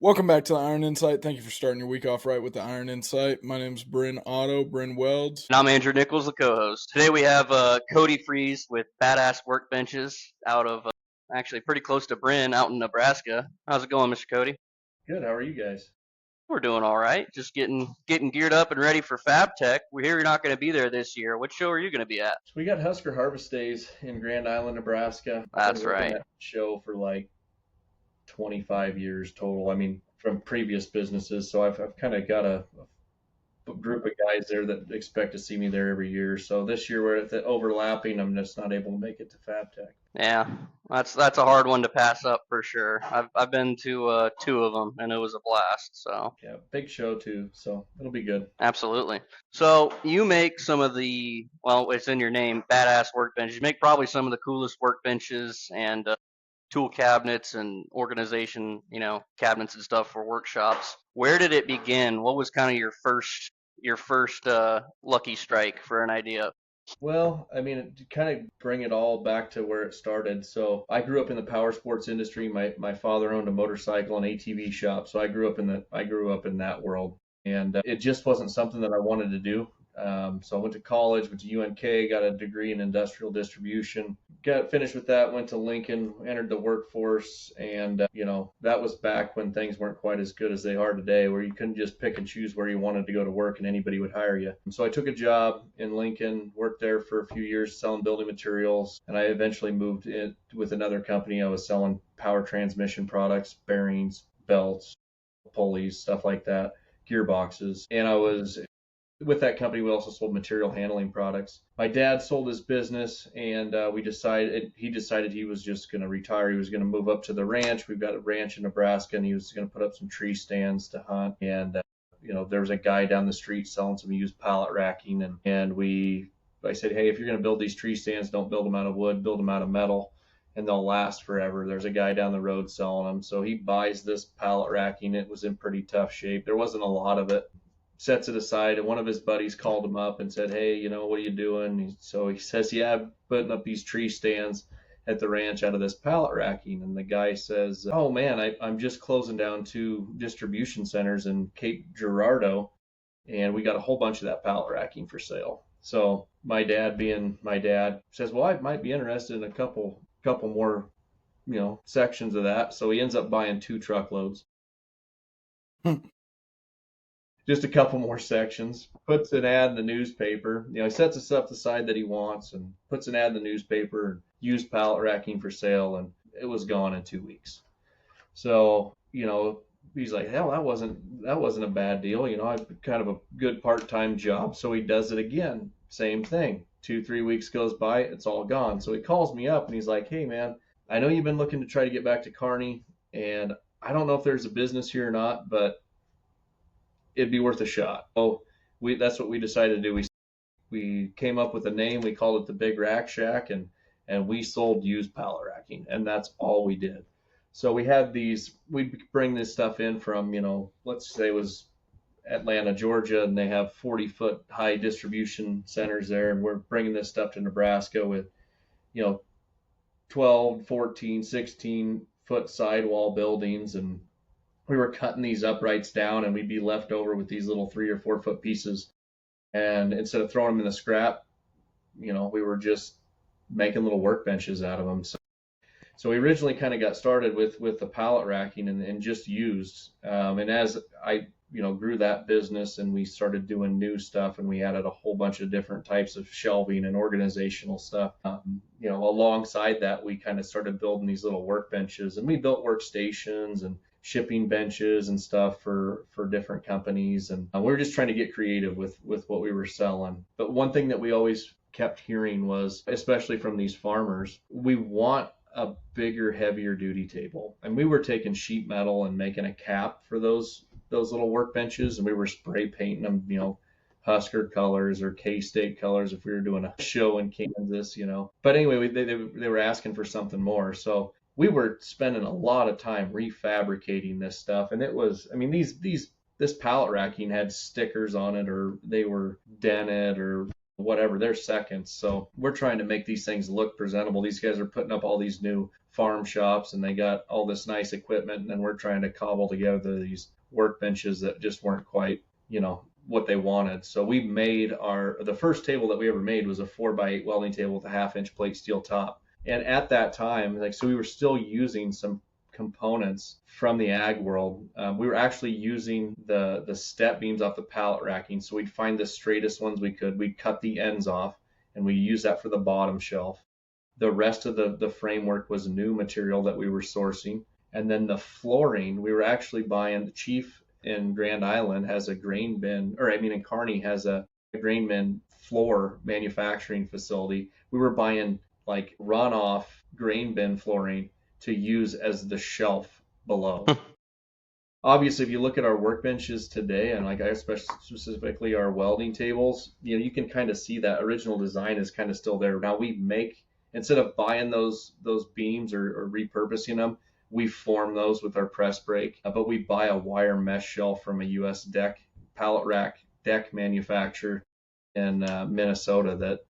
Welcome back to the Iron Insight. Thank you for starting your week off right with the Iron Insight. My name's Bryn Bryn Welds. And I'm Andrew Nichols, the co-host. Today we have Cody Freeze with Badass Workbenches out of actually pretty close to Bryn out in Nebraska. How's it going, Mr. Cody? Good. How are you guys? We're doing all right. Just getting geared up and ready for Fab Tech. We hear you're not going to be there this year. What show are you going to be at? So we got Husker Harvest Days in Grand Island, Nebraska. That's I've been working right. that show for like 25 years total. I mean, from previous businesses. So I've kind of got a group of guys there that expect to see me there every year. So this year we're at the overlapping. I'm just not able to make it to Fab Tech. Yeah, that's a hard one to pass up for sure. I've been to two of them and it was a blast. So Yeah, big show too. So it'll be good. absolutely. So you make some of it's in your name, Badass Workbenches. You make probably some of the coolest workbenches and tool cabinets and organization, cabinets and stuff for workshops. Where did it begin? What was kind of your first lucky strike for an idea? Well, I mean, to kind of bring it all back to where it started. So I grew up in the power sports industry. My father owned a motorcycle and ATV shop, so I grew up in that world, and it just wasn't something that I wanted to do. So I went to college, went to UNK, got a degree in industrial distribution, got finished with that, went to Lincoln, entered the workforce, and that was back when things weren't quite as good as they are today, where you couldn't just pick and choose where you wanted to go to work and anybody would hire you. And so I took a job in Lincoln, worked there for a few years selling building materials, and I eventually moved in with another company. I was selling power transmission products, bearings, belts, pulleys, stuff like that, gearboxes, and I was with that company. We also sold material handling products. My dad sold his business, and he decided he was just going to retire. He was going to move up to the ranch. We've got a ranch in Nebraska, and he was going to put up some tree stands to hunt. And there was a guy down the street selling some used pallet racking, I said, hey, if you're going to build these tree stands, don't build them out of wood, build them out of metal, and they'll last forever. There's a guy down the road selling them. So he buys this pallet racking. It was in pretty tough shape. There wasn't a lot of it. Sets it aside, and one of his buddies called him up and said, hey, what are you doing? So he says, yeah, I'm putting up these tree stands at the ranch out of this pallet racking. And the guy says, oh man, I'm just closing down 2 distribution centers in Cape Girardeau, and we got a whole bunch of that pallet racking for sale. So my dad, being my dad, says, well, I might be interested in a couple more sections of that. So he ends up buying 2 truckloads. Just a couple more sections, puts an ad in the newspaper. He sets us up the side that he wants and puts an ad in the newspaper and used pallet racking for sale, and it was gone in 2 weeks. So, he's like, hell, that wasn't a bad deal. I've kind of a good part-time job. So he does it again. Same thing. 2-3 weeks goes by, it's all gone. So he calls me up and he's like, hey man, I know you've been looking to try to get back to Kearney, and I don't know if there's a business here or not, but it'd be worth a shot. Oh, that's what we decided to do. We came up with a name. We called it the Big Rack Shack, and we sold used pallet racking, and that's all we did. So we'd bring this stuff in from, let's say it was Atlanta, Georgia, and they have 40-foot high distribution centers there, and we're bringing this stuff to Nebraska with, 12, 14, 16-foot sidewall buildings, and we were cutting these uprights down, and we'd be left over with these little 3 or 4 foot pieces. And instead of throwing them in the scrap, we were just making little workbenches out of them. So we originally kind of got started with the pallet racking and just used. And as I, grew that business and we started doing new stuff, and we added a whole bunch of different types of shelving and organizational stuff. Alongside that, we kind of started building these little workbenches, and we built workstations and shipping benches and stuff for different companies. And we were just trying to get creative with what we were selling. But one thing that we always kept hearing was, especially from these farmers, we want a bigger, heavier duty table. And we were taking sheet metal and making a cap for those little workbenches, and we were spray painting them, Husker colors or K-State colors if we were doing a show in Kansas, But anyway, they were asking for something more. So we were spending a lot of time refabricating this stuff. And it was, this pallet racking had stickers on it, or they were dented or whatever. They're seconds. So we're trying to make these things look presentable. These guys are putting up all these new farm shops and they got all this nice equipment, and then we're trying to cobble together these workbenches that just weren't quite, what they wanted. So we made the first table that we ever made was a 4x8 welding table with a 1/2-inch plate steel top. And at that time, so we were still using some components from the ag world. We were actually using the step beams off the pallet racking. So we'd find the straightest ones we could. We'd cut the ends off and we use that for the bottom shelf. The rest of the framework was new material that we were sourcing. And then the flooring, we were actually buying. The chief in Grand Island has a grain bin, in Kearney has a grain bin floor manufacturing facility. We were buying like runoff grain bin flooring to use as the shelf below. Obviously, if you look at our workbenches today, and like I specifically our welding tables, you can kind of see that original design is kind of still there. Now we make, instead of buying those beams or repurposing them, we form those with our press brake, but we buy a wire mesh shelf from a U.S. pallet rack deck manufacturer in Minnesota that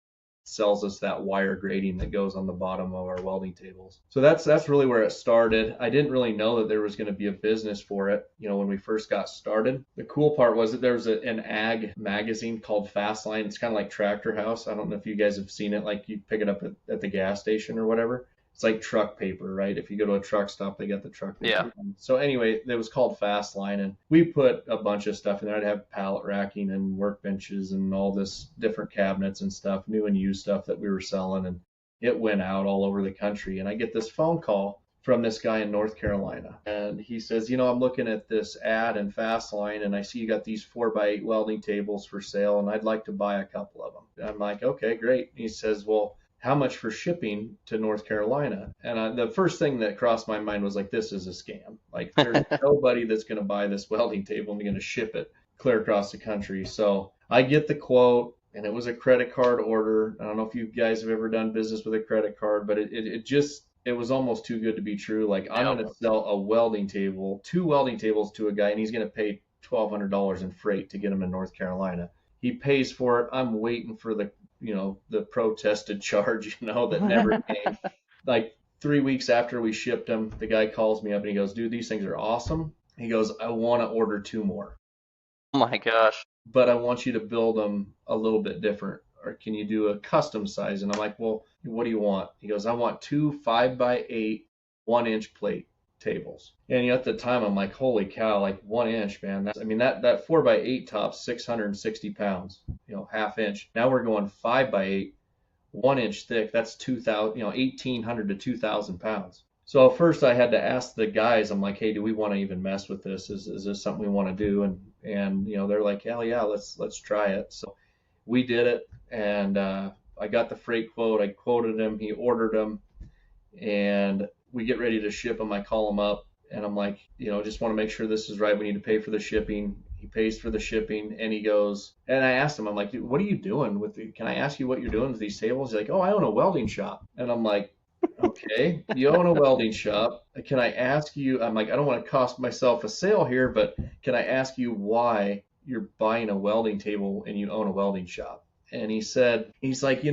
sells us that wire grating that goes on the bottom of our welding tables. So that's really where it started. I didn't really know that there was going to be a business for it, when we first got started. The cool part was that there was an ag magazine called Fastline. It's kind of like Tractor House. I don't know if you guys have seen it, like you pick it up at the gas station or whatever. It's like truck paper, right? If you go to a truck stop, they got the truck paper. Yeah. So anyway, it was called Fastline, and we put a bunch of stuff in there. I'd have pallet racking and workbenches and all this different cabinets and stuff, new and used stuff that we were selling, and it went out all over the country. And I get this phone call from this guy in North Carolina, and he says, I'm looking at this ad in Fastline, and I see you got these 4x8 welding tables for sale, and I'd like to buy a couple of them. And I'm like, okay, great. And he says, well, how much for shipping to North Carolina? And the first thing that crossed my mind was like, this is a scam. Like, there's nobody that's going to buy this welding table and going to ship it clear across the country. So I get the quote, and it was a credit card order. I don't know if you guys have ever done business with a credit card, but it was almost too good to be true. Like, I'm going to sell a welding table, 2 welding tables to a guy, and he's going to pay $1,200 in freight to get them in North Carolina. He pays for it. I'm waiting for the protested charge, that never came. Like 3 weeks after we shipped them, the guy calls me up and he goes, dude, these things are awesome. He goes, I want to order 2 more. Oh my gosh. But I want you to build them a little bit different. Or can you do a custom size? And I'm like, well, what do you want? He goes, I want 2 5x8 1-inch plate tables. And at the time, I'm like, holy cow, like 1 inch, man. That 4x8 top's 660 pounds, 1/2 inch. Now we're going 5x8, 1 inch thick. That's 1,800 to 2,000 pounds. So first I had to ask the guys, I'm like, hey, do we want to even mess with this? Is this something we want to do? And they're like, hell yeah, let's try it. So we did it, and I got the freight quote. I quoted him. He ordered them, and we get ready to ship them. I call him up, and I'm like, just want to make sure this is right. We need to pay for the shipping. He pays for the shipping, and he goes, and I asked him, I'm like, what are you doing can I ask you what you're doing with these tables? He's like, oh, I own a welding shop. And I'm like, okay, you own a welding shop. Can I ask you, I'm like, I don't want to cost myself a sale here, but can I ask you why you're buying a welding table and you own a welding shop? And he's like,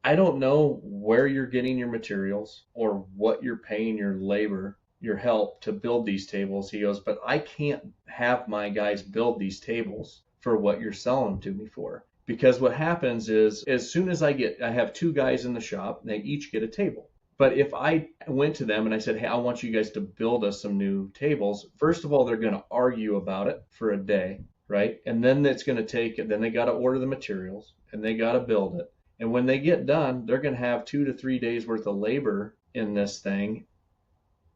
I don't know where you're getting your materials or what you're paying your labor, your help to build these tables. He goes, but I can't have my guys build these tables for what you're selling to me for. Because what happens is, as soon as I have 2 guys in the shop, they each get a table. But if I went to them and I said, hey, I want you guys to build us some new tables, first of all, they're going to argue about it for a day, right? And then then they got to order the materials and they got to build it. And when they get done, they're going to have 2 to 3 days worth of labor in this thing.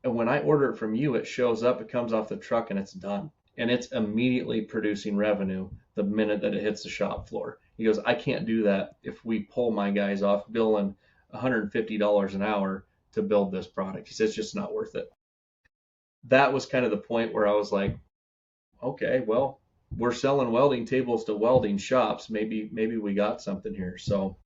And when I order it from you, it shows up, it comes off the truck, and it's done. And it's immediately producing revenue the minute that it hits the shop floor. He goes, I can't do that if we pull my guys off billing $150 an hour to build this product. He says, it's just not worth it. That was kind of the point where I was like, okay, well, we're selling welding tables to welding shops. Maybe we got something here. So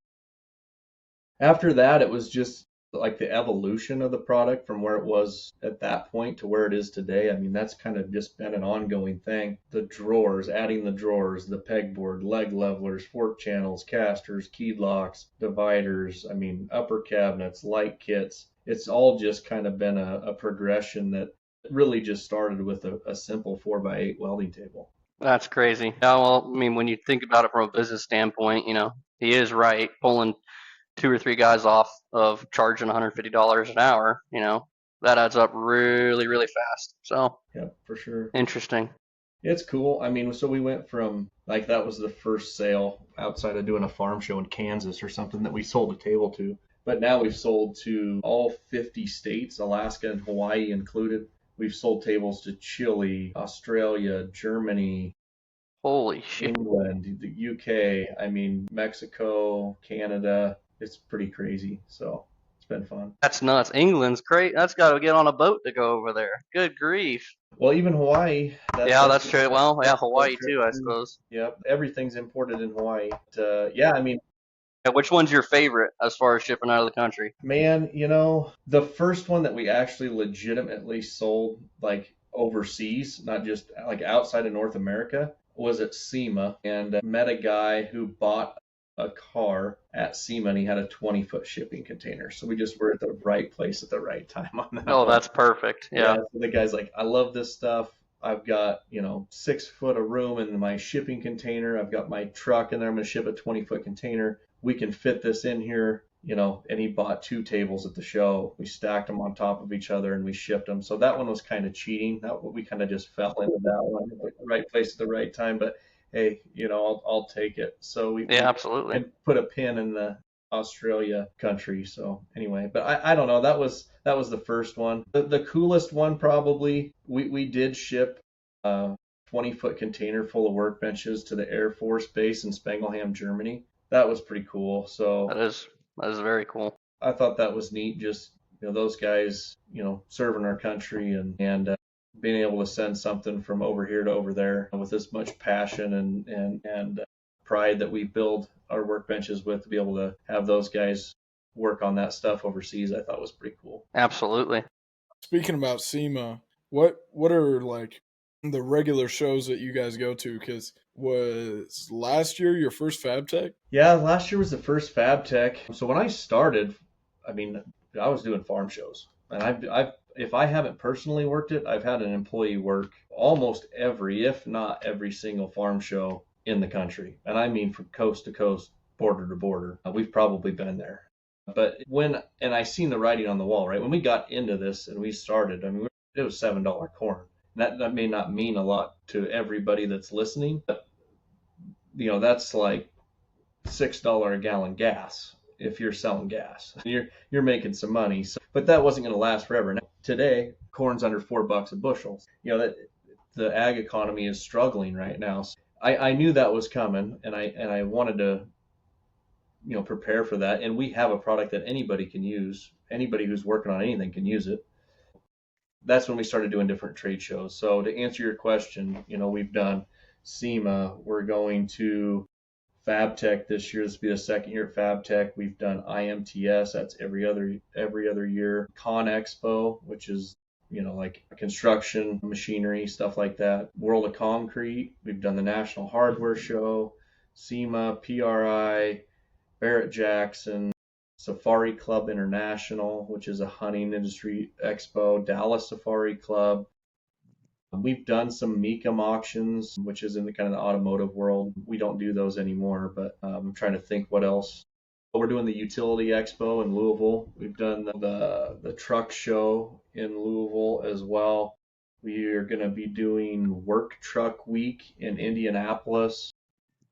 after that, it was just like the evolution of the product from where it was at that point to where it is today. I mean, that's kind of just been an ongoing thing. The drawers, adding the drawers, the pegboard, leg levelers, fork channels, casters, keyed locks, dividers, upper cabinets, light kits. it's all just kind of been a progression that really just started with a simple 4x8 welding table. That's crazy. Yeah, well, I mean, when you think about it from a business standpoint, he is right. Pulling two or three guys off of charging $150 an hour, that adds up really, really fast. So, Yeah, for sure. interesting. It's cool. I mean, so we went from like that was the first sale outside of doing a farm show in Kansas or something that we sold a table to. But now we've sold to all 50 states, Alaska and Hawaii included. We've sold tables to Chile, Australia, Germany, Holy shit. England, the UK, I mean, Mexico, Canada. It's pretty crazy. So it's been fun. That's nuts. England's great. That's got to get on a boat to go over there. Good grief. Well, even Hawaii. Yeah, that's true. Well, yeah, Hawaii too, I suppose. Yep, everything's imported in Hawaii. Yeah, I mean, Yeah, which one's your favorite as far as shipping out of the country? man, the first one that we actually legitimately sold like overseas, not just like outside of North America, was at SEMA, and met a guy who bought a car at SEMA and he had a 20-foot shipping container. So we just were at the right place at the right time on that. Oh, one. that's perfect. Yeah. So the guy's like, I love this stuff. I've got, 6 foot of room in my shipping container. I've got my truck in there. I'm going to ship a 20-foot container. We can fit this in here, and he bought 2 tables at the show. We stacked them on top of each other and we shipped them. So that one was kind of cheating. We kind of just fell into that one, the right place at the right time. But hey, I'll take it. So we Absolutely. put a pin in the Australia country. So anyway, but I don't know. That was the first one. The coolest one probably, we did ship a 20-foot container full of workbenches to the Air Force Base in Spangelham, Germany. That was pretty cool. So That is very cool. I thought that was neat. Just those guys, serving our country and being able to send something from over here to over there with as much passion and pride that we build our workbenches with, to be able to have those guys work on that stuff overseas, I thought was pretty cool. Absolutely. Speaking about SEMA, what are like the regular shows that you guys go to? Because was last year your first Fab Tech? Yeah, last year was the first Fab Tech. So when I started, I mean, I was doing farm shows, and I've if I haven't personally worked it, I've had an employee work almost every, if not every single farm show in the country. And I mean from coast to coast, border to border. We've probably been there. But and I seen the writing on the wall, right? When we got into this and we started, I mean, it was $7 corn. That may not mean a lot to everybody that's listening, but that's like $6 a gallon gas if you're selling gas. You're making some money. So, but that wasn't going to last forever. Now, today, corn's under $4 a bushel. That the ag economy is struggling right now. So I knew that was coming, and I wanted to prepare for that. And we have a product that anybody can use. Anybody who's working on anything can use it. That's when we started doing different trade shows. So to answer your question, we've done SEMA. We're going to Fab Tech this year. This will be the second year at Fab Tech. We've done IMTS. That's every other year. Con Expo, which is like construction, machinery, stuff like that. World of Concrete. We've done the National Hardware Show, SEMA, PRI, Barrett-Jackson, Safari Club International, which is a hunting industry expo, Dallas Safari Club. We've done some Mecum auctions, which is in the kind of the automotive world. We don't do those anymore, but I'm trying to think what else. We're doing the Utility Expo in Louisville. We've done the truck show in Louisville as well. We are going to be doing Work Truck Week in Indianapolis.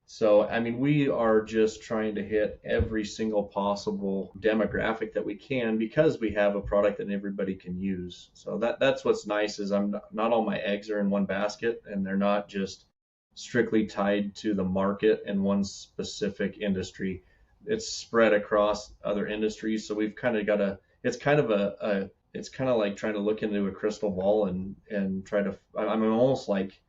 So, I mean, we are just trying to hit every single possible demographic that we can, because we have a product that everybody can use. So that's what's nice, is not all my eggs are in one basket, and they're not just strictly tied to the market and one specific industry. It's spread across other industries. So we've kind of got it's kind of like trying to look into a crystal ball and try to, I'm almost like,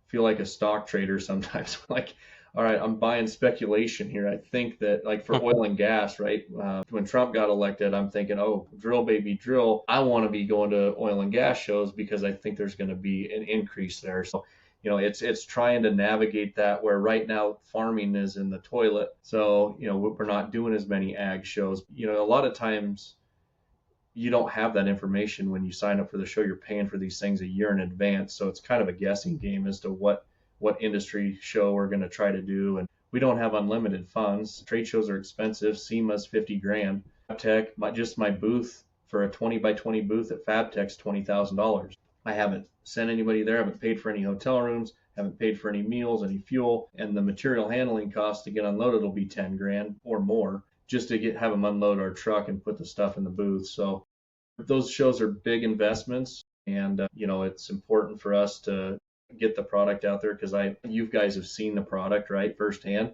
feel like a stock trader sometimes. Like, all right, I'm buying speculation here. I think that, like, for oil and gas, right? When Trump got elected, I'm thinking, oh, drill, baby, drill. I want to be going to oil and gas shows because I think there's going to be an increase there. So, it's trying to navigate that, where right now farming is in the toilet. So, we're not doing as many ag shows. A lot of times you don't have that information when you sign up for the show. You're paying for these things a year in advance. So it's kind of a guessing game as to what industry show we're going to try to do. And we don't have unlimited funds. Trade shows are expensive. SEMA's 50 grand. FabTech, just my booth for a 20 by 20 booth at FabTech's $20,000. I haven't sent anybody there. I haven't paid for any hotel rooms. Haven't paid for any meals, any fuel, and the material handling cost to get unloaded will be 10 grand or more just to have them unload our truck and put the stuff in the booth. So those shows are big investments, and it's important for us to get the product out there because you guys have seen the product, right, firsthand.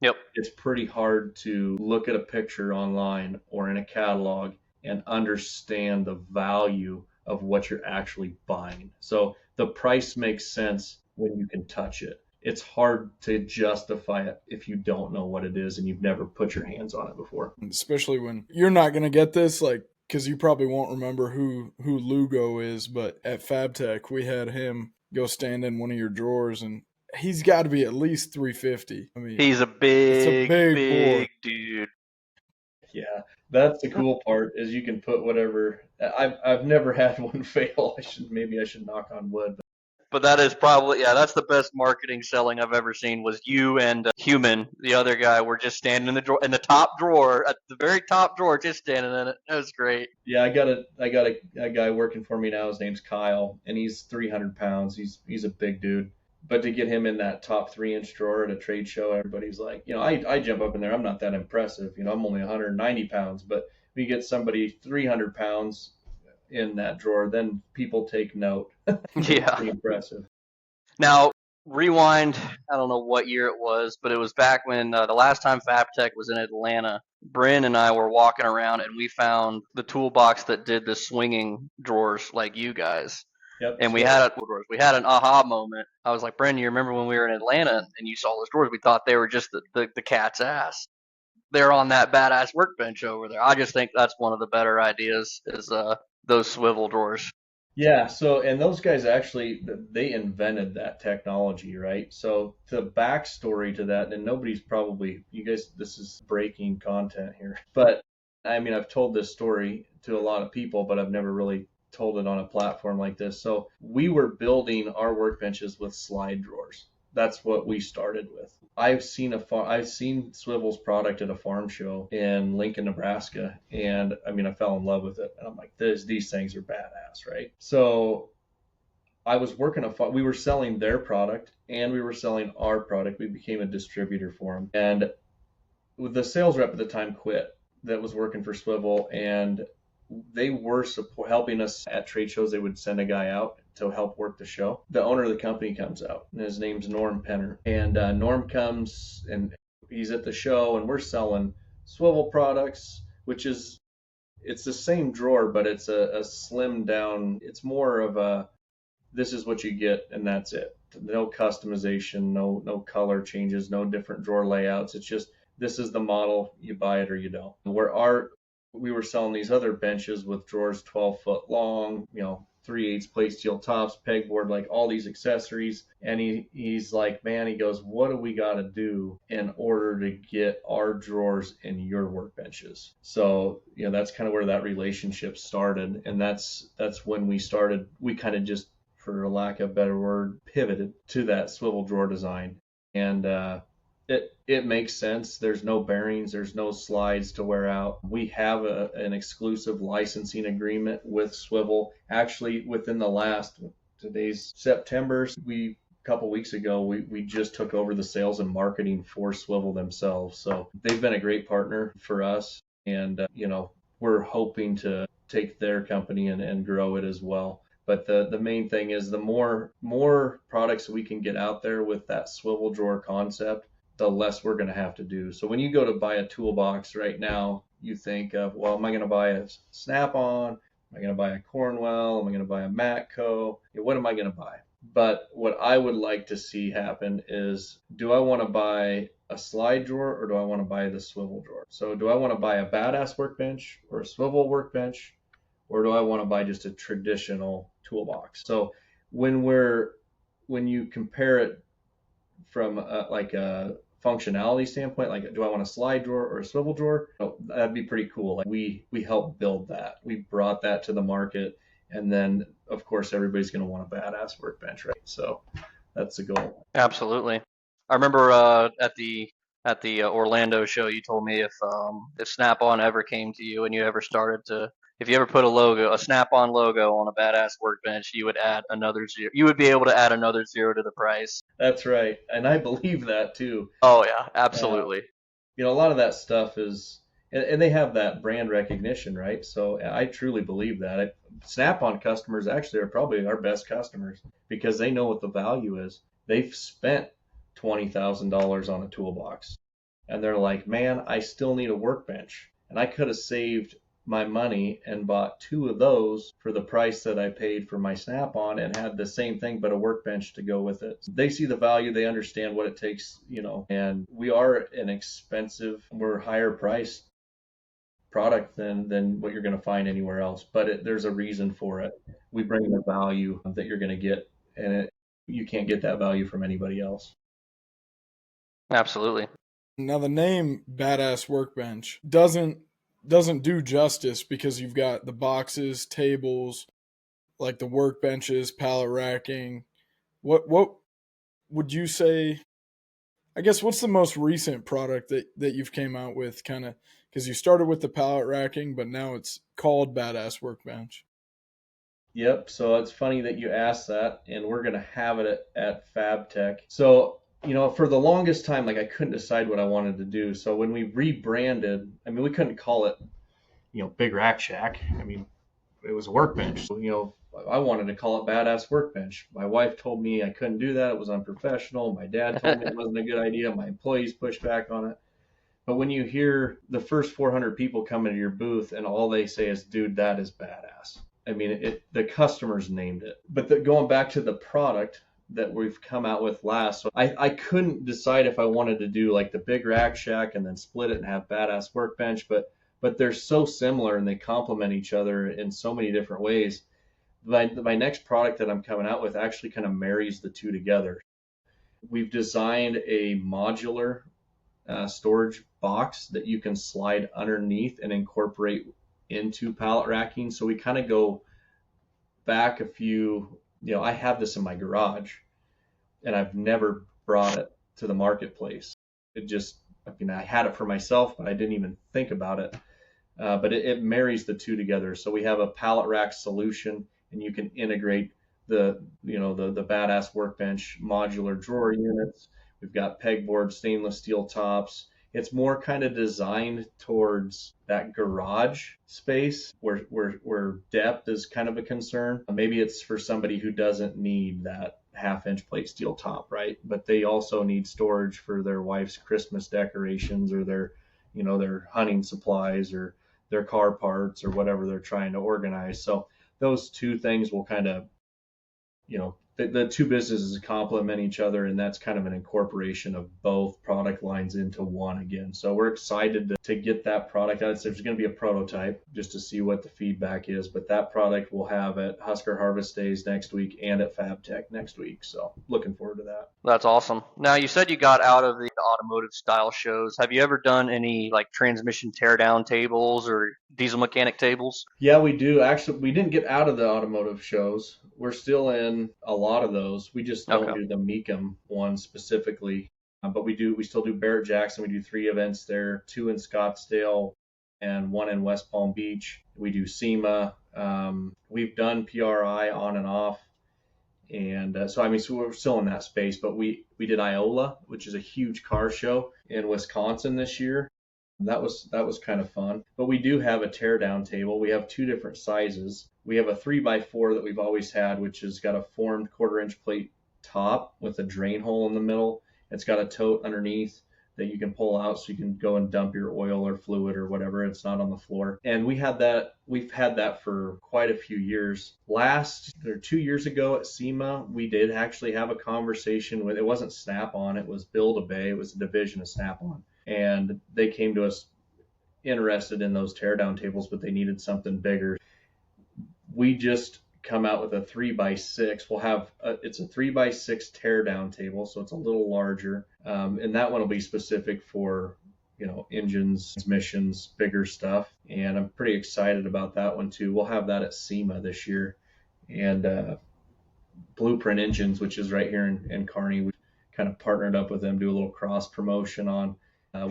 Yep. It's pretty hard to look at a picture online or in a catalog and understand the value of what you're actually buying. So the price makes sense when you can touch it. It's hard to justify it if you don't know what it is and you've never put your hands on it before. Especially when you're not going to get this, like, because you probably won't remember who Lugo is, but at FabTech, we had him go stand in one of your drawers, and he's got to be at least 350. I mean, he's a big boy. dude. Yeah, that's the cool part is you can put whatever. I've never had one fail. I should knock on wood. But that is probably, that's the best marketing selling I've ever seen was you and Human, the other guy, were just standing in the top drawer, at the very top drawer, just standing in it. That was great. Yeah, I got a guy working for me now. His name's Kyle, and he's 300 pounds. He's a big dude. But to get him in that top 3-inch drawer at a trade show, everybody's like, I jump up in there. I'm not that impressive. I'm only 190 pounds. But when you get somebody 300 pounds in that drawer, then people take note. Yeah. Pretty impressive. Now, rewind, I don't know what year it was, but it was back when the last time FabTech was in Atlanta. Bryn and I were walking around and we found the toolbox that did the swinging drawers like you guys. Yep. And we had an aha moment. I was like, Bryn, you remember when we were in Atlanta and you saw those drawers? We thought they were just the cat's ass. They're on that badass workbench over there. I just think that's one of the better ideas is those swivel drawers. Yeah, so and those guys actually they invented that technology, right? So the backstory to that, and you guys, this is breaking content here, but I mean I've told this story to a lot of people, but I've never really told it on a platform like this. So we were building our workbenches with slide drawers. That's what we started with. I've seen Swivel's product at a farm show in Lincoln, Nebraska, and I mean I fell in love with it. And I'm like, these things are badass, right? So I was we were selling their product and we were selling our product. We became a distributor for them, and the sales rep at the time quit that was working for Swivel, and they were helping us at trade shows. They would send a guy out to help work the show. The owner of the company comes out, and his name's Norm Penner. And Norm comes, and he's at the show, and we're selling Swivel products, it's the same drawer, but it's a slimmed down. It's more of this is what you get, and that's it. No customization, no color changes, no different drawer layouts. It's just, this is the model, you buy it or you don't. We were selling these other benches with drawers 12 foot long, 3/8 plate steel tops, pegboard, like all these accessories. And he's like, man, he goes, what do we got to do in order to get our drawers in your workbenches? So, that's kind of where that relationship started. And that's when we kind of just, for lack of a better word, pivoted to that swivel drawer design. And, it makes sense. There's no bearings. There's no slides to wear out. We have an exclusive licensing agreement with Swivel. Actually, within today's September, a couple weeks ago, we just took over the sales and marketing for Swivel themselves. So they've been a great partner for us. And, we're hoping to take their company and grow it as well. But the main thing is the more products we can get out there with that swivel drawer concept, the less we're going to have to do. So when you go to buy a toolbox right now, you think of, well, am I going to buy a Snap-on? Am I going to buy a Cornwell? Am I going to buy a Matco? What am I going to buy? But what I would like to see happen is, do I want to buy a slide drawer or do I want to buy the swivel drawer? So do I want to buy a Badass Workbench or a Swivel Workbench, or do I want to buy just a traditional toolbox? So when you compare it from like a functionality standpoint, like do I want a slide drawer or a swivel drawer? Oh, that'd be pretty cool. Like we helped build that. We brought that to the market, and then of course everybody's going to want a badass workbench, right? So that's the goal. Absolutely. I remember at the Orlando show, you told me if Snap-on ever came to you and you ever started to, if you ever put a Snap-on logo on a Badass Workbench, you would add another zero. You would be able to add another zero to the price. That's right, and I believe that too. Oh yeah, Uh, absolutely. a lot of that stuff is, and they have that brand recognition, right? So I truly believe that. Snap-on customers actually are probably our best customers because they know what the value is. They've spent $20,000 on a toolbox, and they're like, man, I still need a workbench, and I could have saved my money and bought two of those for the price that I paid for my Snap-on and had the same thing but a workbench to go with it. They see the value, they understand what it takes, and we are we're higher priced product than what you're going to find anywhere else, but there's a reason for it. We bring the value that you're going to get, and you can't get that value from anybody else. Absolutely. Now the name Badass Workbench doesn't do justice because you've got the boxes, tables, like the workbenches, pallet racking. What would you say? I guess what's the most recent product that you've came out with, kind of, because you started with the pallet racking, but now it's called Badass Workbench. Yep. So it's funny that you asked that, and we're going to have it at FabTech. So, for the longest time, like I couldn't decide what I wanted to do. So when we rebranded, I mean, we couldn't call it, Big Rack Shack. I mean, it was a workbench. So, I wanted to call it Badass Workbench. My wife told me I couldn't do that. It was unprofessional. My dad told me it wasn't a good idea. My employees pushed back on it. But when you hear the first 400 people come into your booth and all they say is, dude, that is badass. I mean, the customers named it. But going back to the product that we've come out with last, so I couldn't decide if I wanted to do like the Big Rack Shack and then split it and have Badass Workbench, but they're so similar and they complement each other in so many different ways. My next product that I'm coming out with actually kind of marries the two together. We've designed a modular storage box that you can slide underneath and incorporate into pallet racking. So we kind of go back a few, I have this in my garage and I've never brought it to the marketplace. I had it for myself, but I didn't even think about it. But it marries the two together. So we have a pallet rack solution, and you can integrate the Badass Workbench modular drawer units. We've got pegboard stainless steel tops. It's more kind of designed towards that garage space where depth is kind of a concern. Maybe it's for somebody who doesn't need that half-inch plate steel top, right? But they also need storage for their wife's Christmas decorations or their hunting supplies or their car parts or whatever they're trying to organize. So those two things will kind of, the two businesses complement each other, and that's kind of an incorporation of both product lines into one again. So we're excited to get that product out. There's going to be a prototype just to see what the feedback is, but that product we'll have at Husker Harvest Days next week and at FabTech next week. So looking forward to that. That's awesome. Now you said you got out of the automotive style shows. Have you ever done any like transmission teardown tables or diesel mechanic tables? Yeah, we do. Actually, we didn't get out of the automotive shows. We're still in a lot of those. We just don't do the Mecum one specifically. But we still do Barrett Jackson. We do 3 events there, 2 in Scottsdale and 1 in West Palm Beach. We do SEMA. We've done PRI on and off. And so we're still in that space, but we did Iola, which is a huge car show in Wisconsin this year. That was kind of fun. But we do have a teardown table. We have 2 different sizes. We have a 3x4 that we've always had, which has got a formed 1/4-inch plate top with a drain hole in the middle. It's got a tote underneath that you can pull out so you can go and dump your oil or fluid or whatever. It's not on the floor. And we've had that for quite a few years. 2 years ago at SEMA, we did actually have a conversation with, it wasn't Snap-on, it was Build-A-Bay. It was a division of Snap-on. And they came to us interested in those teardown tables, but they needed something bigger. We just come out with a 3x6. We'll have it's a 3x6 tear down table, so it's a little larger, and that one will be specific for engines, transmissions, bigger stuff. And I'm pretty excited about that one too. We'll have that at SEMA this year, and Blueprint Engines, which is right here in Kearney. We kind of partnered up with them, do a little cross promotion on.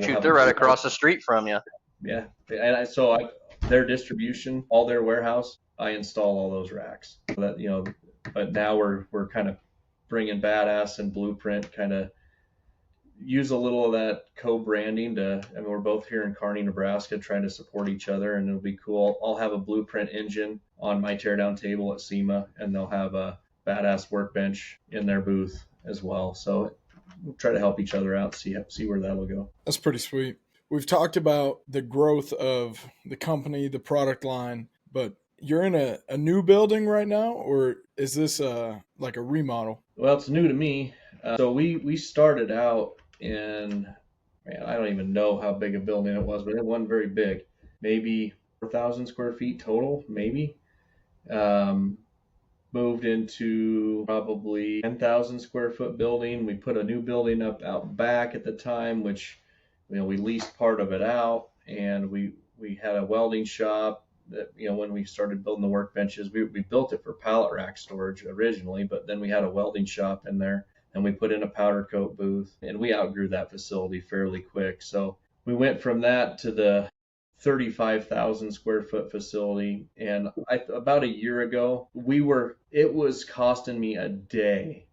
Shoot, they're right across the street from you. Yeah, and their distribution, all their warehouse, I install all those racks. So that but now we're kind of bringing Badass and Blueprint, kind of use a little of that co-branding we're both here in Kearney, Nebraska, trying to support each other, and it'll be cool. I'll have a Blueprint engine on my teardown table at SEMA, and they'll have a Badass Workbench in their booth as well. So we'll try to help each other out, see where that'll go. That's pretty sweet. We've talked about the growth of the company, the product line, but you're in a new building right now, or is this like a remodel? Well, it's new to me. So we started out in, man, I don't even know how big a building it was, but it wasn't very big. Maybe 4,000 square feet total, maybe. Moved into probably 10,000 square foot building. We put a new building up out back at the time, which we leased part of it out, and we had a welding shop that when we started building the workbenches, we built it for pallet rack storage originally, but then we had a welding shop in there, and we put in a powder coat booth, and we outgrew that facility fairly quick. So we went from that to the 35,000 square foot facility, and about a year ago it was costing me a day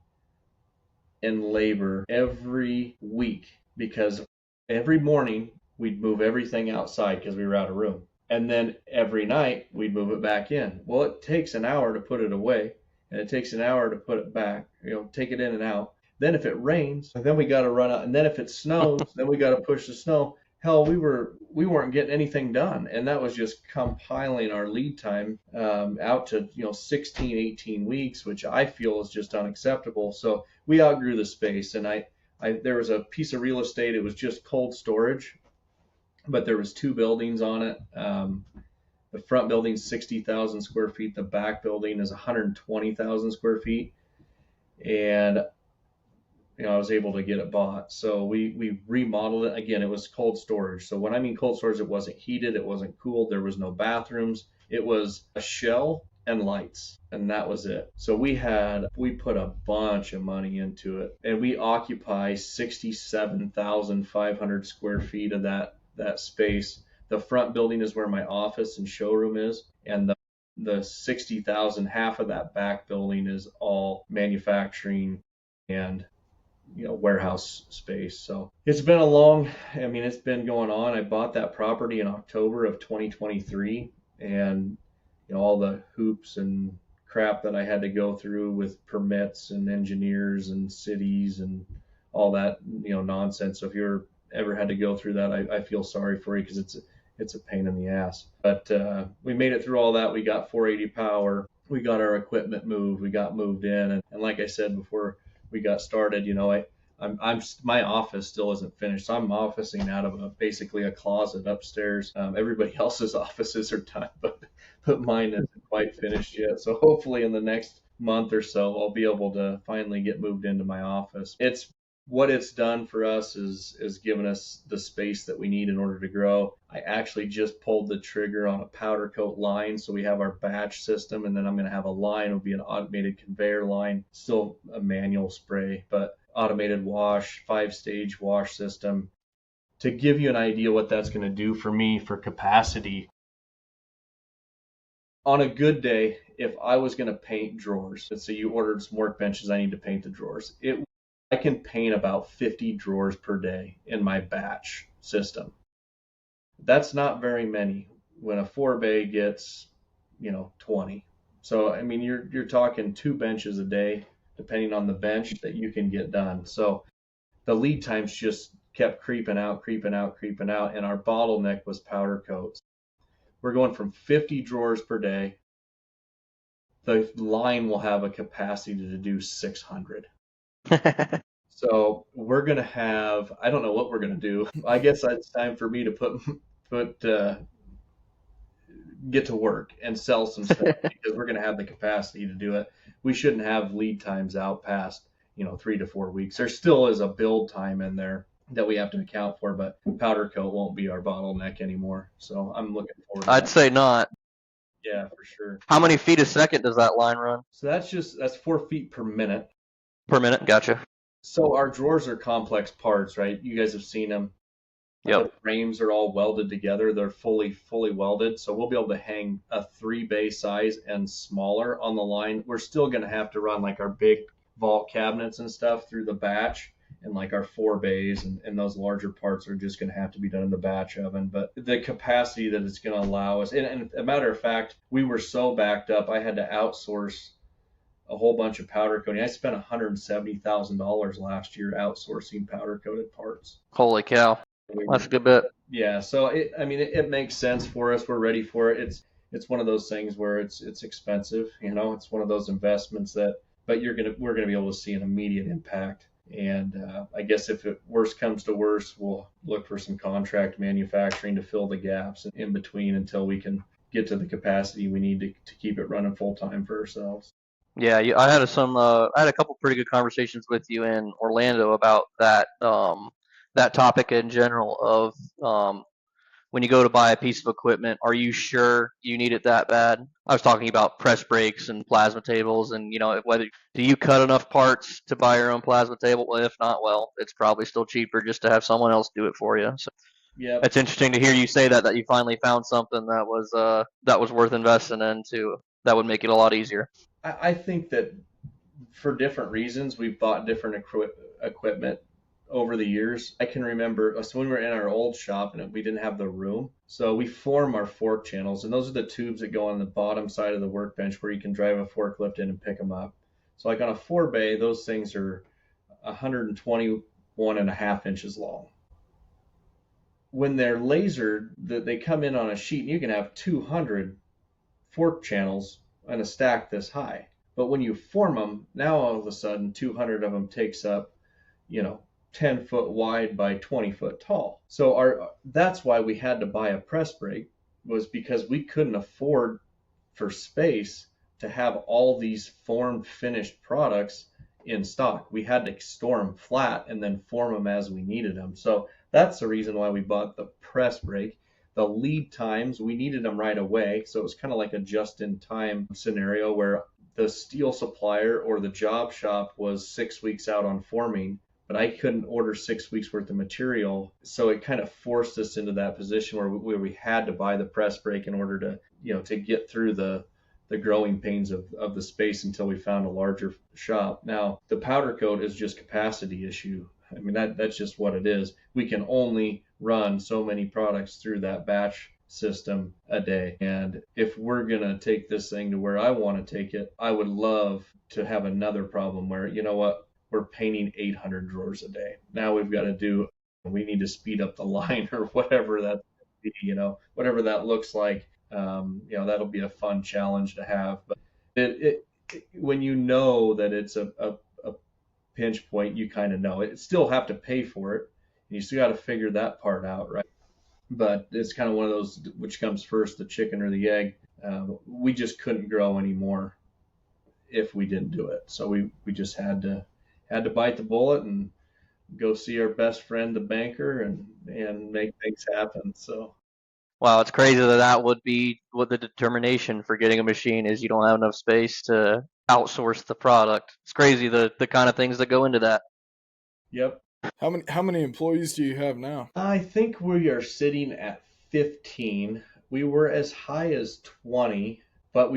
in labor every week, because every morning we'd move everything outside because we were out of room, and then every night we'd move it back in. Well, it takes an hour to put it away, and it takes an hour to put it back, take it in and out. Then if it rains, then we got to run out, and then if it snows, then we got to push the snow. Hell, we weren't getting anything done, and that was just compiling our lead time out to 16, 18 weeks, which I feel is just unacceptable. So we outgrew the space, and there was a piece of real estate. It was just cold storage, but there was 2 buildings on it. The front building's 60,000 square feet. The back building is 120,000 square feet, and I was able to get it bought. So we remodeled it. Again, it was cold storage. So when I mean cold storage, it wasn't heated, it wasn't cooled, there was no bathrooms. It was a shell and lights, and that was it. So we put a bunch of money into it, and we occupy 67,500 square feet of that space. The front building is where my office and showroom is, and the 60,000, half of that back building is all manufacturing and warehouse space. So it's been it's been going on. I bought that property in October of 2023, and all the hoops and crap that I had to go through with permits and engineers and cities and all that nonsense. So if you're ever had to go through that, I feel sorry for you, because it's a pain in the ass. But we made it through all that. We got 480 power. We got our equipment moved. We got moved in, and like I said before we got started, my office still isn't finished. So I'm officing out of basically a closet upstairs. Everybody else's offices are done, but mine isn't quite finished yet. So hopefully in the next month or so, I'll be able to finally get moved into my office. What it's done for us is given us the space that we need in order to grow. I actually just pulled the trigger on a powder coat line. So we have our batch system, and then I'm going to have a line. It'll be an automated conveyor line, still a manual spray, but automated wash, 5-stage wash system. To give you an idea what that's going to do for me for capacity, on a good day, if I was going to paint drawers, let's say you ordered some workbenches, I need to paint the drawers. I can paint about 50 drawers per day in my batch system. That's not very many when a 4-bay gets, 20. So, you're talking 2 benches a day, depending on the bench, that you can get done. So the lead times just kept creeping out, and our bottleneck was powder coats. We're going from 50 drawers per day. The line will have a capacity to do 600. So we're going to have, I don't know what we're going to do. I guess it's time for me to get to work and sell some stuff because we're going to have the capacity to do it. We shouldn't have lead times out past, 3 to 4 weeks. There still is a build time in there that we have to account for, but powder coat won't be our bottleneck anymore. So I'm looking forward to I'd that. say not. Yeah, for sure. How many feet a second does that line run? So that's 4 feet per minute. Per minute? Gotcha. So our drawers are complex parts, right? You guys have seen them. Yep. The frames are all welded together. They're fully welded. So we'll be able to hang a 3-bay size and smaller on the line. We're still going to have to run like our big vault cabinets and stuff through the batch, and like our 4 bays and those larger parts are just going to have to be done in the batch oven. But the capacity that it's going to allow us, and a matter of fact, we were so backed up, I had to outsource a whole bunch of powder coating. I spent $170,000 last year outsourcing powder coated parts. Holy cow. That's a good bit. Yeah, so it makes sense for us. We're ready for it. It's one of those things where it's expensive, It's one of those investments but we're gonna be able to see an immediate impact. And I guess if worst comes to worst, we'll look for some contract manufacturing to fill the gaps in between until we can get to the capacity we need to keep it running full time for ourselves. Yeah, I had a couple pretty good conversations with you in Orlando about that topic in general of when you go to buy a piece of equipment, are you sure you need it that bad? I was talking about press brakes and plasma tables, and whether do you cut enough parts to buy your own plasma table? Well, if not, well, it's probably still cheaper just to have someone else do it for you. So yeah, it's interesting to hear you say that you finally found something that was worth investing into. That would make it a lot easier. I think that for different reasons, we've bought different equipment over the years. I can remember so when we were in our old shop and we didn't have the room, so we form our fork channels, and those are the tubes that go on the bottom side of the workbench where you can drive a forklift in and pick them up. So like on a 4-bay, those things are 121.5 inches long. When they're lasered, they come in on a sheet, and you can have 200 fork channels on a stack this high. But when you form them, now all of a sudden 200 of them takes up 10 foot wide by 20 foot tall. So that's why we had to buy a press brake, was because we couldn't afford for space to have all these formed finished products in stock. We had to store them flat and then form them as we needed them. So that's the reason why we bought the press brake. The lead times, we needed them right away. So it was kind of like a just-in-time scenario where the steel supplier or the job shop was 6 weeks out on forming, but I couldn't order 6 weeks worth of material. So it kind of forced us into that position where we had to buy the press brake in order to get through the growing pains of the space until we found a larger shop. Now, the powder coat is just capacity issue. I mean, that's just what it is. We can only run so many products through that batch system a day. And if we're going to take this thing to where I want to take it, I would love to have another problem where, we're painting 800 drawers a day. Now we need to speed up the line or whatever that, whatever that looks like. That'll be a fun challenge to have. But when you know that it's a pinch point, you kind of know it. Still have to pay for it. And you still got to figure that part out, right? But it's kind of one of those, which comes first, the chicken or the egg. We just couldn't grow anymore if we didn't do it. So we just had to bite the bullet and go see our best friend, the banker, and make things happen. So. Wow, it's crazy that would be what the determination for getting a machine is. You don't have enough space to outsource the product. It's crazy the kind of things that go into that. Yep. How many employees do you have now? I think we are sitting at 15. We were as high as 20, but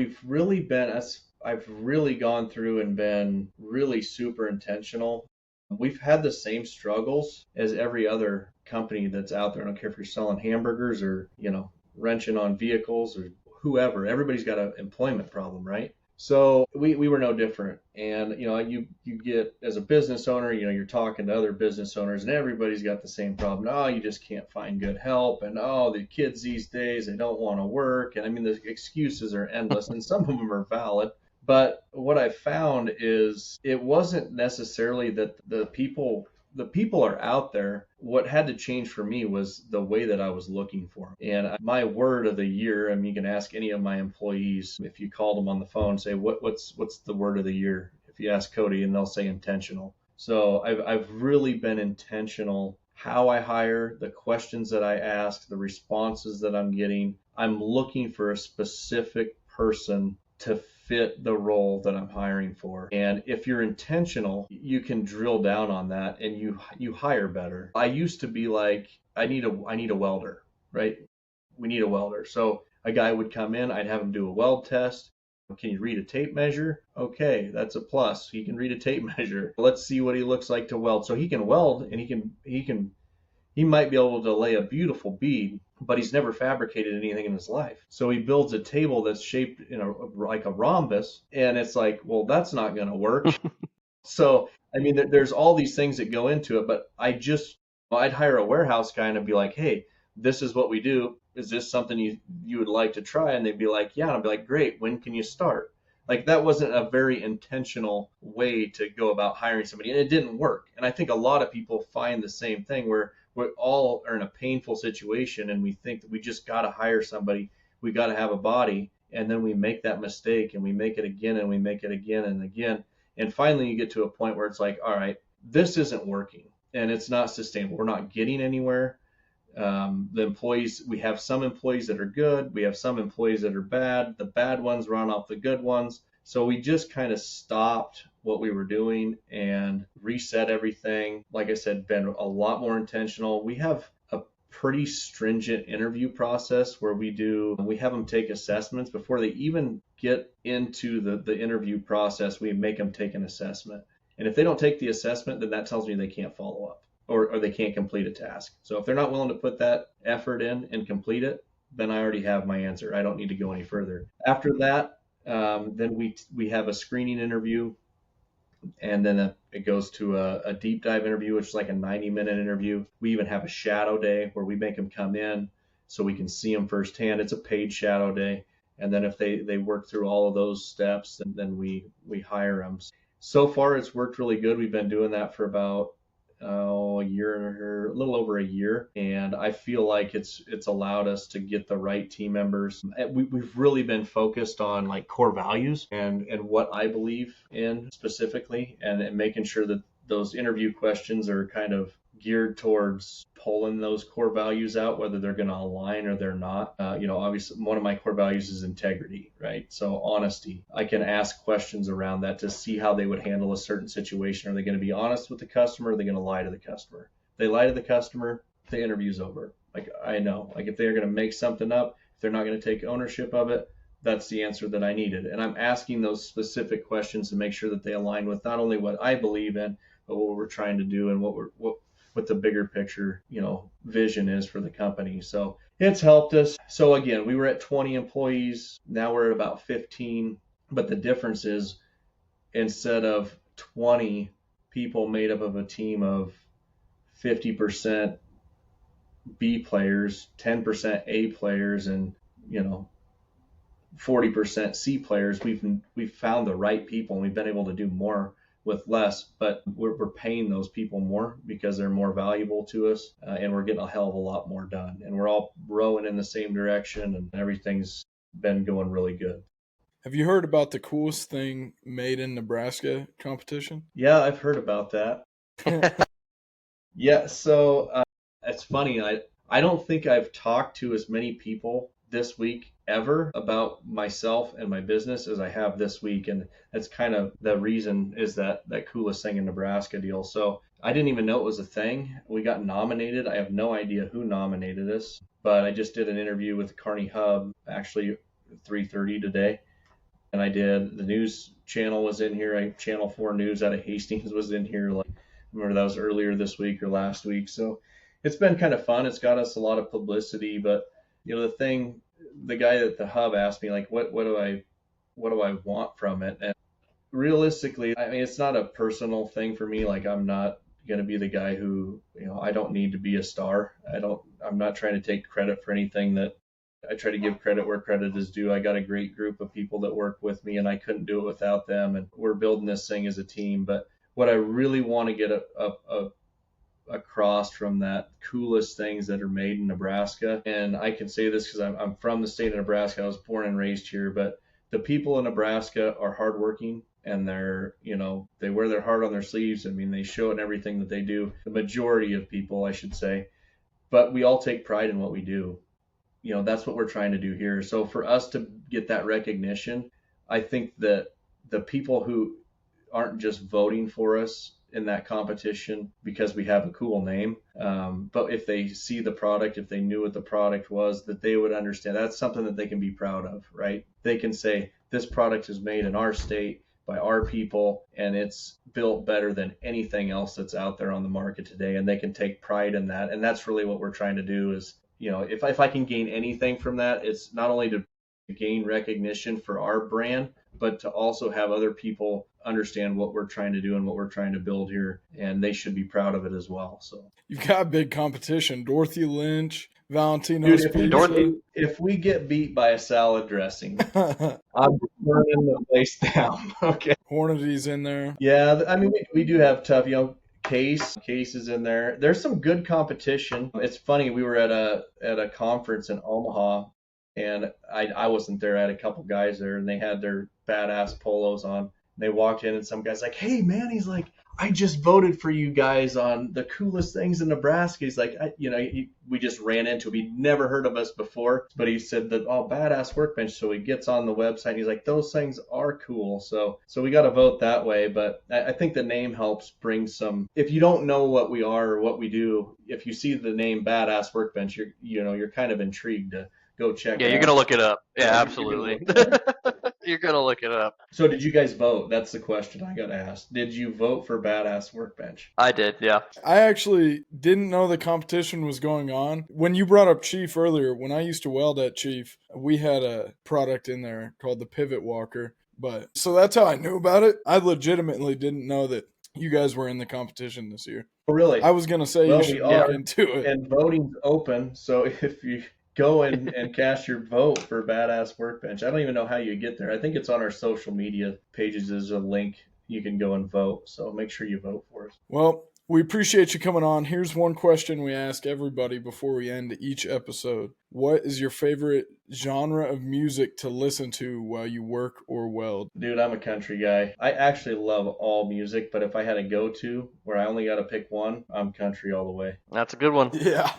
I've really gone through and been really super intentional. We've had the same struggles as every other company that's out there. I don't care if you're selling hamburgers or, wrenching on vehicles or whoever. Everybody's got an employment problem, right? So we were no different. And, you get, as a business owner, you're talking to other business owners, and everybody's got the same problem. Oh, you just can't find good help. And, oh, the kids these days, they don't want to work. And I mean, the excuses are endless, and some of them are valid. But what I found is it wasn't necessarily that the people the people are out there. What had to change for me was the way that I was looking for them. And my word of the year, I mean, you can ask any of my employees, if you called them on the phone, say, what's the word of the year? If you ask Cody, and they'll say intentional. So I've really been intentional how I hire, the questions that I ask, the responses that I'm getting. I'm looking for a specific person to fit the role that I'm hiring for. And if you're intentional, you can drill down on that and you hire better. I used to be like, I need a welder, right? We need a welder. So a guy would come in, I'd have him do a weld test. Can you read a tape measure? Okay, that's a plus. He can read a tape measure. Let's see what he looks like to weld. So he can weld, and he might be able to lay a beautiful bead, but he's never fabricated anything in his life. So he builds a table that's shaped like a rhombus, and it's like, well, that's not going to work. So, I mean, there's all these things that go into it, but I'd hire a warehouse guy and I'd be like, hey, this is what we do. Is this something you would like to try? And they'd be like, yeah. And I'd be like, great. When can you start? Like, that wasn't a very intentional way to go about hiring somebody, and it didn't work. And I think a lot of people find the same thing, where we all are in a painful situation and we think that we just got to hire somebody. We got to have a body. And then we make that mistake, and we make it again, and we make it again and again. And finally you get to a point where it's like, all right, this isn't working and it's not sustainable. We're not getting anywhere. The employees, we have some employees that are good. We have some employees that are bad. The bad ones run off the good ones. So we just kind of stopped what we were doing and reset everything. Like I said, been a lot more intentional. We have a pretty stringent interview process where we have them take assessments before they even get into the interview process. We make them take an assessment. And if they don't take the assessment, then that tells me they can't follow up. Or they can't complete a task. So if they're not willing to put that effort in and complete it, then I already have my answer. I don't need to go any further. After that, then we have a screening interview, and then it goes to a deep dive interview, which is like a 90-minute interview. We even have a shadow day where we make them come in so we can see them firsthand. It's a paid shadow day. And then if they work through all of those steps, then we hire them. So far, it's worked really good. We've been doing that for about a little over a year, and I feel like it's allowed us to get the right team members. We've really been focused on like core values and what I believe in specifically, and making sure that those interview questions are kind of geared towards pulling those core values out, whether they're going to align or they're not. Obviously one of my core values is integrity, right? So honesty. I can ask questions around that to see how they would handle a certain situation. Are they going to be honest with the customer? Or are they going to lie to the customer? If they lie to the customer, the interview's over. Like, I know, like if they're going to make something up, if they're not going to take ownership of it, that's the answer that I needed. And I'm asking those specific questions to make sure that they align with not only what I believe in, but what we're trying to do and what the bigger picture, vision is for the company. So it's helped us. So again, we were at 20 employees. Now we're at about 15. But the difference is, instead of 20 people made up of a team of 50% B players, 10% A players, and 40% C players, we've found the right people, and we've been able to do more with less, but we're paying those people more because they're more valuable to us, and we're getting a hell of a lot more done, and we're all rowing in the same direction, and everything's been going really good. Have you heard about the coolest thing made in Nebraska competition? Yeah, I've heard about that. Yeah, so it's funny. I don't think I've talked to as many people this week ever about myself and my business as I have this week, and that's kind of the reason is that coolest thing in Nebraska deal. So I didn't even know it was a thing. We got nominated. I have no idea who nominated us, but I just did an interview with the Kearney Hub, actually 3:30 today, and I did the news channel was in here. Channel 4 News out of Hastings was in here. Like, remember that was earlier this week or last week. So it's been kind of fun. It's got us a lot of publicity, but the guy at the hub asked me, like, what do I want from it? And realistically, I mean, it's not a personal thing for me. Like, I'm not going to be the guy who, I don't need to be a star. I'm not trying to take credit for anything. That I try to give credit where credit is due. I got a great group of people that work with me, and I couldn't do it without them. And we're building this thing as a team. But what I really want to get across from that coolest things that are made in Nebraska. And I can say this because I'm from the state of Nebraska. I was born and raised here, but the people in Nebraska are hardworking, and they wear their heart on their sleeves. I mean, they show it in everything that they do. The majority of people, I should say, but we all take pride in what we do. That's what we're trying to do here. So for us to get that recognition, I think that the people who aren't just voting for us in that competition because we have a cool name, but if they see the product, if they knew what the product was, that they would understand that's something that they can be proud of, right? They can say, this product is made in our state by our people, and it's built better than anything else that's out there on the market today, and they can take pride in that. And that's really what we're trying to do is, if I can gain anything from that, it's not only to gain recognition for our brand, but to also have other people understand what we're trying to do and what we're trying to build here, and they should be proud of it as well. So you've got big competition: Dorothy Lynch, Valentino's Pizza. If we get beat by a salad dressing, I'm burning the place down. Okay. Hornady's in there. Yeah, I mean, we do have tough, Case is in there. There's some good competition. It's funny, we were at a conference in Omaha, and I wasn't there. I had a couple guys there, and they had their badass polos on. They walked in, and some guy's like, "Hey man," he's like, "I just voted for you guys on the coolest things in Nebraska." He's like, we just ran into him. He'd never heard of us before, but he said that, Badass Workbench. So he gets on the website, and he's like, those things are cool. So we got to vote that way. But I think the name helps bring some. If you don't know what we are or what we do, if you see the name Badass Workbench, you're kind of intrigued to go check it out. Yeah, you're gonna look it up. Yeah, absolutely. You're gonna look it up. So did you guys vote? That's the question I got asked. Did you vote for Badass Workbench? I did, yeah. I actually didn't know the competition was going on. When you brought up Chief earlier, when I used to weld at Chief, we had a product in there called the Pivot Walker. So that's how I knew about it. I legitimately didn't know that you guys were in the competition this year. Oh, really? I was going to say you should look into it. And voting's open, so if you go and cast your vote for Badass Workbench. I don't even know how you get there. I think it's on our social media pages. There's a link you can go and vote. So make sure you vote for us. Well, we appreciate you coming on. Here's one question we ask everybody before we end each episode. What is your favorite genre of music to listen to while you work or weld? Dude, I'm a country guy. I actually love all music, but if I had a go-to where I only got to pick one, I'm country all the way. That's a good one. Yeah.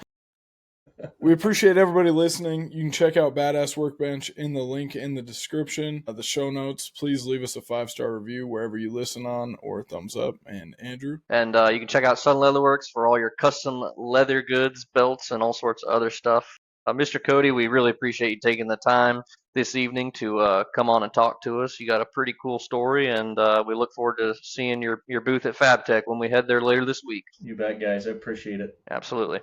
We appreciate everybody listening. You can check out Badass Workbench in the link in the description of the show notes. Please leave us a 5-star review wherever you listen on, or a thumbs up. And Andrew? And you can check out Sun Leatherworks for all your custom leather goods, belts, and all sorts of other stuff. Mr. Cody, we really appreciate you taking the time this evening to come on and talk to us. You got a pretty cool story, and we look forward to seeing your booth at FabTech when we head there later this week. You bet, guys. I appreciate it. Absolutely.